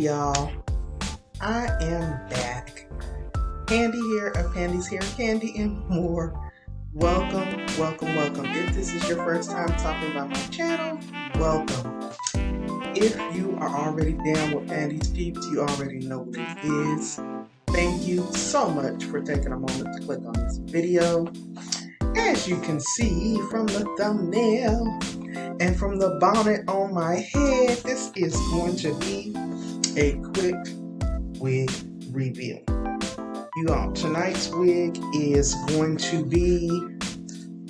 y'all, I am back. Pandi here of Pandi's Hair, Candy, and More. Welcome, welcome, welcome. If this is your first time talking about my channel, welcome. If you are already down with Pandi's peeps, you already know what it is. Thank you so much for taking a moment to click on this video. As you can see from the thumbnail and from the bonnet on my head, this is going to be a quick wig review. You all, tonight's wig is going to be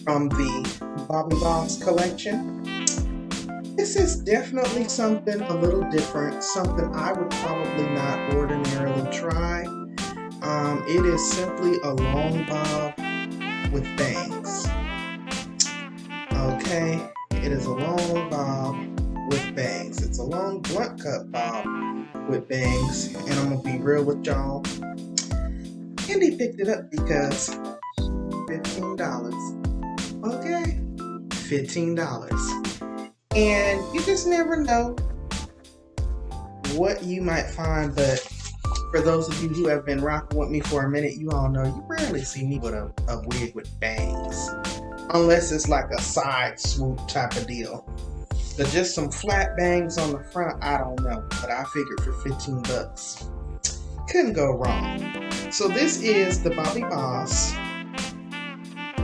from the Bobbi Boss collection. This is definitely something a little different, something I would probably not ordinarily try. It is simply a long bob with bangs. Okay, it is a long bob with bangs. It's a long blunt cut bob with bangs, and I'm gonna be real with y'all. Pandi picked it up because $15. Okay, $15. And you just never know what you might find, but for those of you who have been rocking with me for a minute, you all know you rarely see me with a wig with bangs. Unless it's like a side swoop type of deal. But just some flat bangs on the front, I don't know. But I figured for 15 bucks. Couldn't go wrong. So this is the Bobbi Boss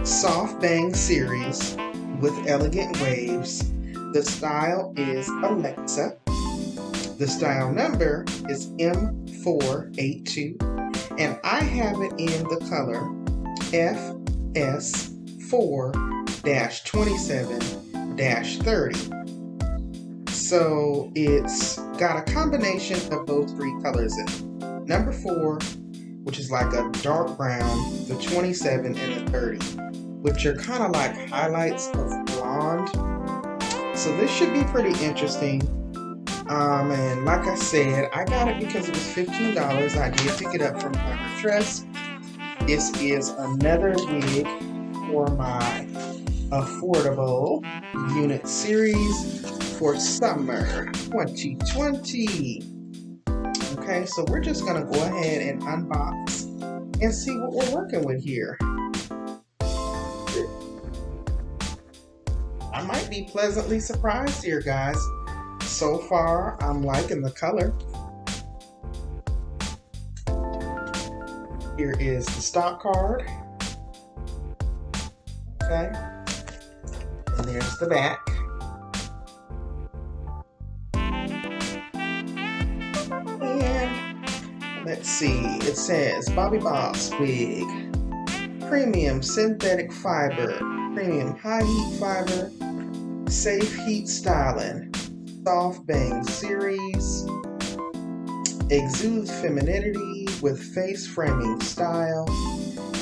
Soft Bang Series with elegant waves. The style is Alexa. The style number is M482. And I have it in the color FS4-27-30. So it's got a combination of those three colors in it. Number 4, which is like a dark brown, the 27 and the 30, which are kind of like highlights of blonde. So this should be pretty interesting. And like I said, I got it because it was $15. I did pick it up from Under Trust. This is another wig for my affordable unit series for summer 2020. Okay, so we're just gonna go ahead and unbox and see what we're working with here. I might be pleasantly surprised here, guys. So far, I'm liking the color. Here is the stock card. Okay. And there's the back. And let's see. It says Bobbi Boss Wig. Premium synthetic fiber. Premium high heat fiber. Safe heat styling. Soft bang series, exudes femininity with face framing style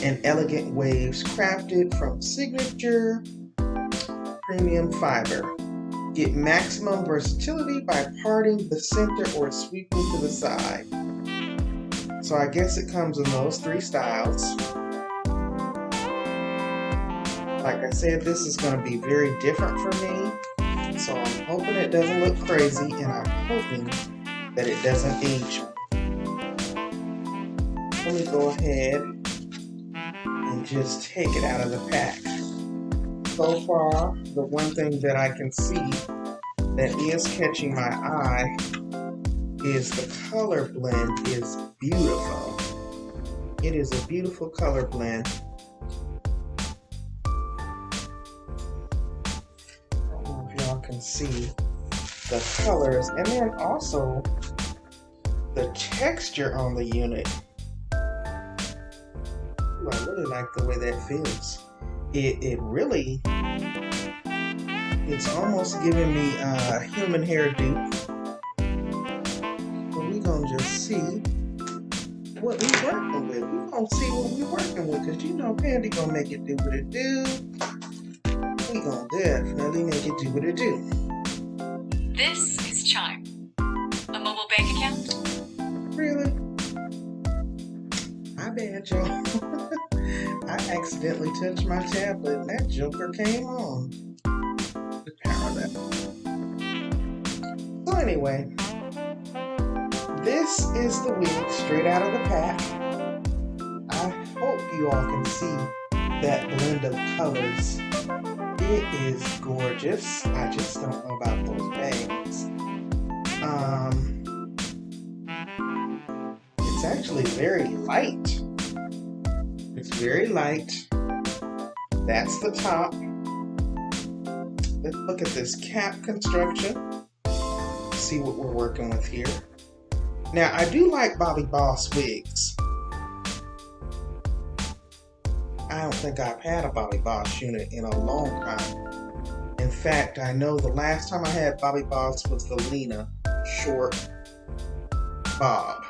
and elegant waves crafted from signature premium fiber. Get maximum versatility by parting the center or sweeping to the side. So I guess it comes in those three styles. Like I said, this is going to be very different for me. So I'm hoping it doesn't look crazy, and I'm hoping that it doesn't age me. Let me go ahead and just take it out of the pack. So far, the one thing that I can see that is catching my eye is the color blend is beautiful. It is a beautiful color blend. Can see the colors, and then also the texture on the unit. Ooh, I really like the way that feels. It really, it's almost giving me a human hair dupe. But we're gonna just see what we're working with. We're gonna see what we're working with, because you know Pandi gonna make it do what it do. We gonna definitely make it do what it do. This is Chime, a mobile bank account. Really? I bad, y'all. I accidentally touched my tablet and that joker came on. The power level. So anyway, this is the wig straight out of the pack. I hope you all can see that blend of colors. It is gorgeous. I just don't know about those bangs. It's actually very light. It's very light. That's the top. Let's look at this cap construction. See what we're working with here. Now, I do like Bobbi Boss wigs. I don't think I've had a Bobbi Boss unit in a long time. In fact, I know the last time I had Bobbi Boss was the Lena short bob.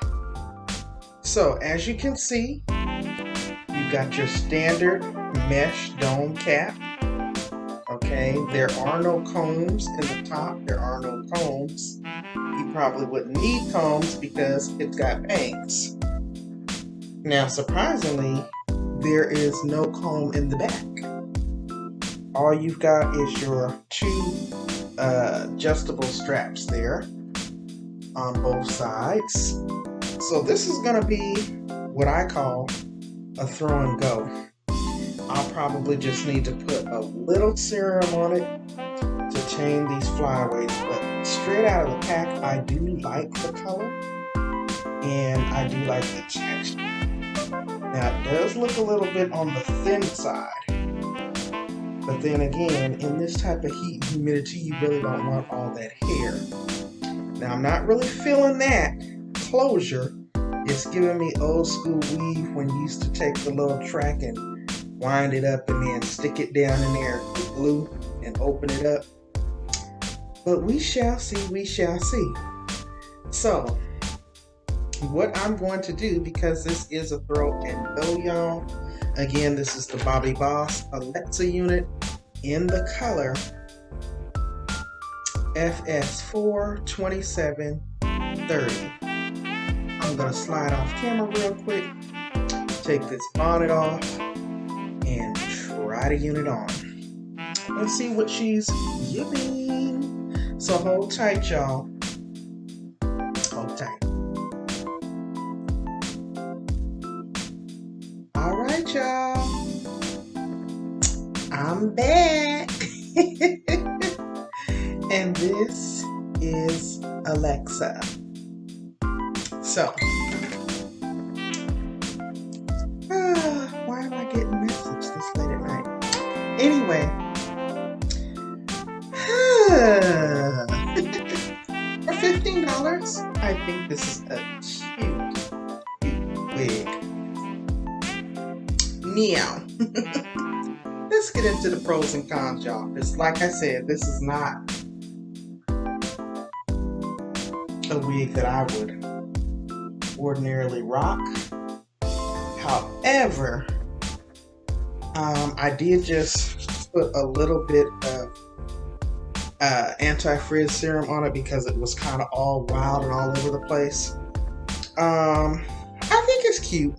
So, as you can see, you've got your standard mesh dome cap. Okay, there are no combs in the top. There are no combs. You probably wouldn't need combs because it's got bangs. Now, surprisingly, there is no comb in the back. All you've got is your two adjustable straps there on both sides. So this is going to be what I call a throw and go. I'll probably just need to put a little serum on it to chain these flyaways, but straight out of the pack, I do like the color and I do like the texture. Now, it does look a little bit on the thin side, but then again, in this type of heat and humidity, you really don't want all that hair. Now, I'm not really feeling that closure. It's giving me old school weave when you used to take the little track and wind it up and then stick it down in there with glue and open it up. But we shall see, we shall see. So, what I'm going to do, because this is a throw and go, y'all. Again, this is the Bobbi Boss Alexa unit in the color FS42730. I'm going to slide off camera real quick, take this bonnet off, and try the unit on. Let's see what she's giving. So hold tight, y'all. Hold tight. All right, y'all. I'm back. And this is Alexa. So, why am I getting messages this late at night? Anyway, for $15, I think this is a cute wig. Meow. Let's get into the pros and cons, y'all. Because like I said, this is not a wig that I would ordinarily rock. However, I did just put a little bit of anti-frizz serum on it because it was kind of all wild and all over the place. I think it's cute.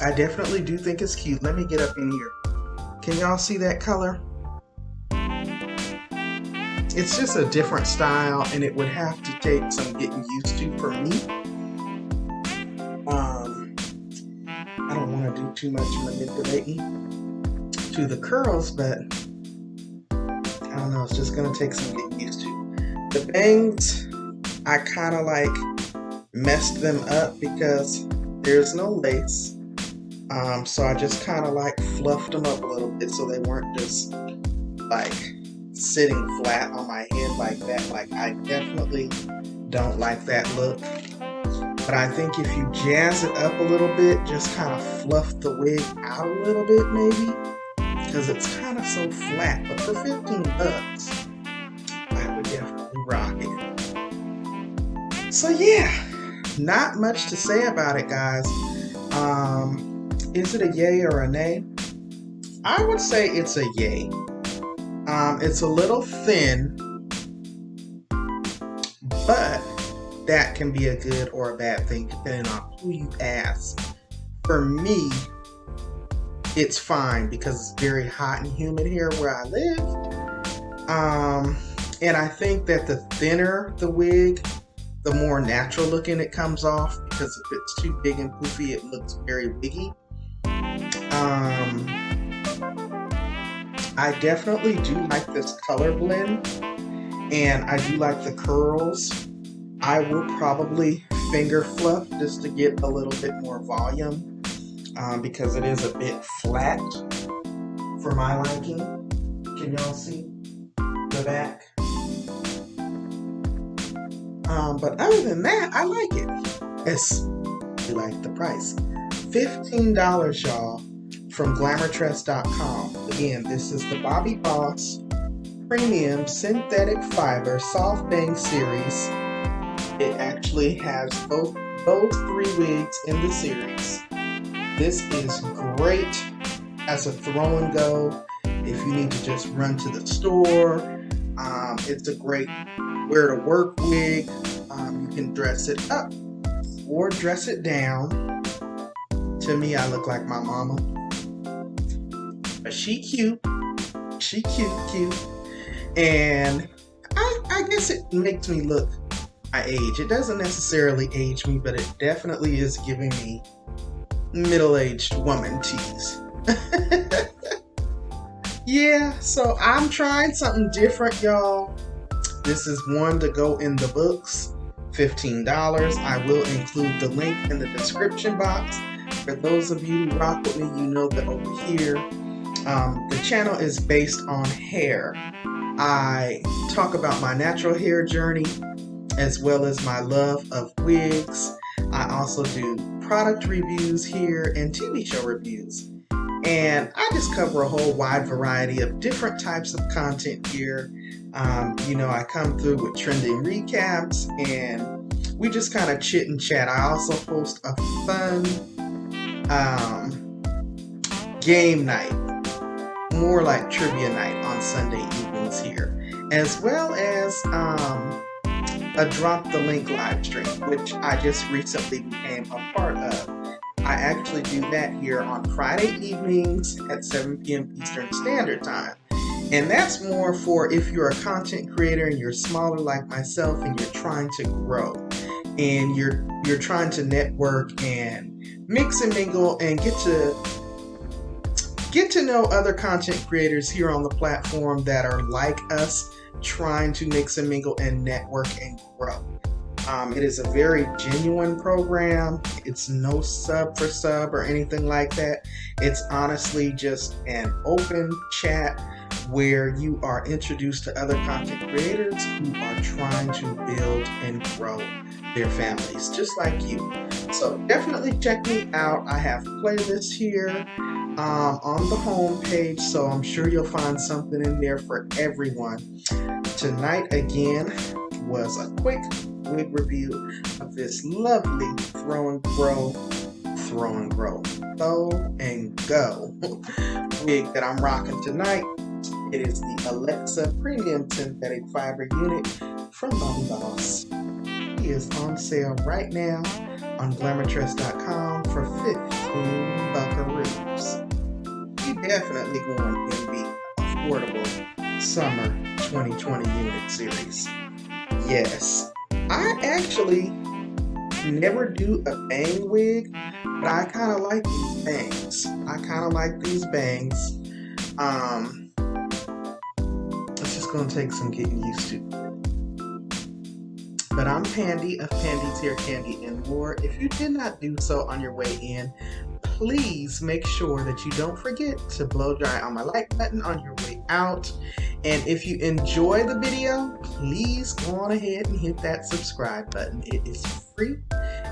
I definitely do think it's cute. Let me get up in here. Can y'all see that color? It's just a different style and it would have to take some getting used to for me. I don't want to do too much manipulating to the curls, but I don't know, it's just going to take some getting used to. The bangs, I kind of like messed them up because there's no lace. So I just kind of like fluffed them up a little bit so they weren't just like sitting flat on my head like that. Like, I definitely don't like that look. But I think if you jazz it up a little bit, just kind of fluff the wig out a little bit maybe, because it's kind of so flat. But for $15, I would definitely rock it. So yeah, not much to say about it, guys. Is it a yay or a nay? I would say it's a yay. It's a little thin, but that can be a good or a bad thing depending on who you ask. For me, it's fine because it's very hot and humid here where I live. And I think that the thinner the wig, the more natural looking it comes off, because if it's too big and poofy, it looks very wiggy. I definitely do like this color blend, and I do like the curls. I will probably finger fluff just to get a little bit more volume, because it is a bit flat for my liking. Can y'all see the back? But other than that, I like it. I like the price. $15, y'all, from glamourtress.com. Again, this is the Bobbi Boss Premium Synthetic Fiber Soft Bang Series. It actually has both those 3 wigs in the series. This is great as a throw and go if you need to just run to the store. It's a great wear to work wig. You can dress it up or dress it down. To me, I look like my mama, but she cute. She cute. And I guess it makes me look my age. It doesn't necessarily age me, but it definitely is giving me middle-aged woman tease. Yeah, so I'm trying something different, y'all. This is one to go in the books. $15. I will include the link in the description box. For those of you who rock with me, you know that over here, the channel is based on hair. I talk about my natural hair journey, as well as my love of wigs. I also do product reviews here and TV show reviews. And I just cover a whole wide variety of different types of content here. I come through with trending recaps, and we just kind of chit and chat. I also host a fun game night, more like trivia night on Sunday evenings here, as well as a Drop the Link live stream, which I just recently became a part of. I actually do that here on Friday evenings at 7 p.m. Eastern Standard Time. And that's more for if you're a content creator and you're smaller like myself and you're trying to grow and you're trying to network and mix and mingle and get to know other content creators here on the platform that are like us, trying to mix and mingle and network and grow. It is a very genuine program. It's no sub for sub or anything like that. It's honestly just an open chat where you are introduced to other content creators who are trying to build and grow their families, just like you. So definitely check me out. I have playlists here on the home page, so I'm sure you'll find something in there for everyone. Tonight, again, was a quick wig review of this lovely Throw and Go wig that I'm rocking tonight. It is the Alexa Premium Synthetic Fiber Unit from Bobbi Boss. It is on sale right now on glamourtress.com for 15 buckaroos. You definitely going in the affordable summer 2020 unit series. Yes, I actually never do a bang wig, but I kind of like these bangs. It's just going to take some getting used to. But I'm Pandi of Pandi's Hair, Candy, and More. If you did not do so on your way in, please make sure that you don't forget to blow dry on my like button on your way out. And if you enjoy the video, please go on ahead and hit that subscribe button. It is free.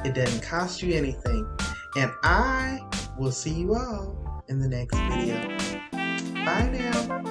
It doesn't cost you anything. And I will see you all in the next video. Bye now.